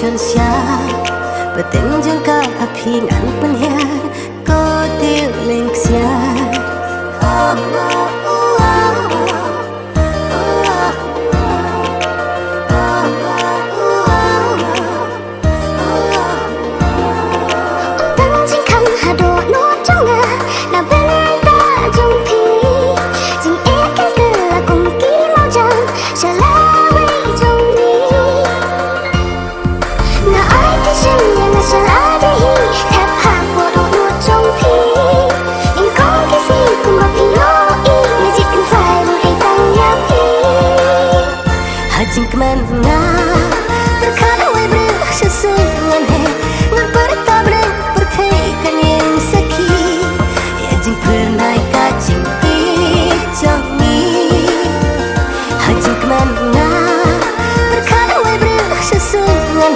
chôn xa và tình chẳng có khi ngắn bên nhà có tiêu lên xa Jing kemana berkadawai bersesungan ngan bertabrak berkaikan yang sakit ya jing pernah kacing ijangi Jing kemana berkadawai bersesungan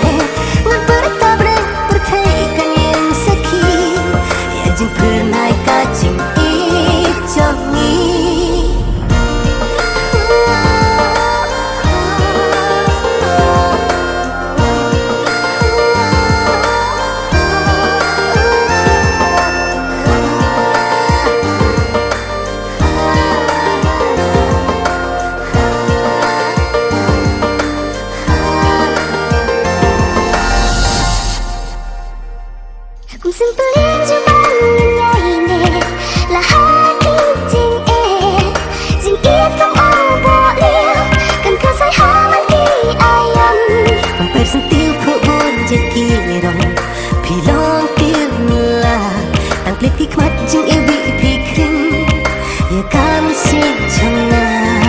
ngan bertabrak berkaikan yang sakit ya jing pernah kacing ijangi Cũng simple liên cho bạn nhìn nhảy nè là hai kinh tình dình ít không ô bỏ liêu cần khơi say hoa mang đi ai âm bằng bếp sân tiêu khổ buồn chết kia rồi thì lon tiêu là đang clip khi mắt chừng yêu bị phi khinh ya cam xin chẳng là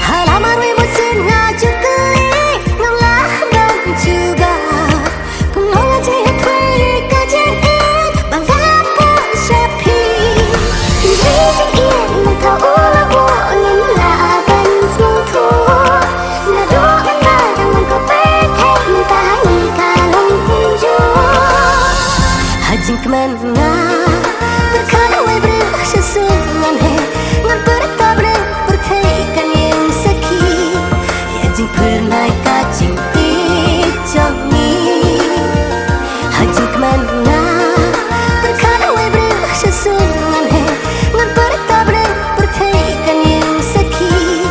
hà la mà đuôi một xin ngà chưa cưới ngâm lá đông chưa ba cùng lo là chơi hết thuê cả chơi Jing kemana berkadawai bersesungan ngan bertabrak berkaikan yang sakit ya jing pernah kacing ijangi Jing kemana berkadawai bersesungan ngan bertabrak berkaikan yang sakit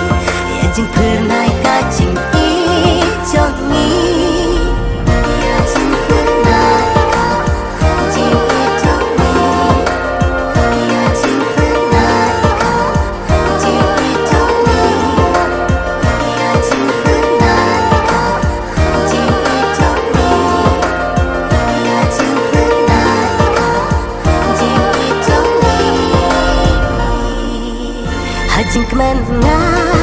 ya jing pernah kacing ijangi Jing kemana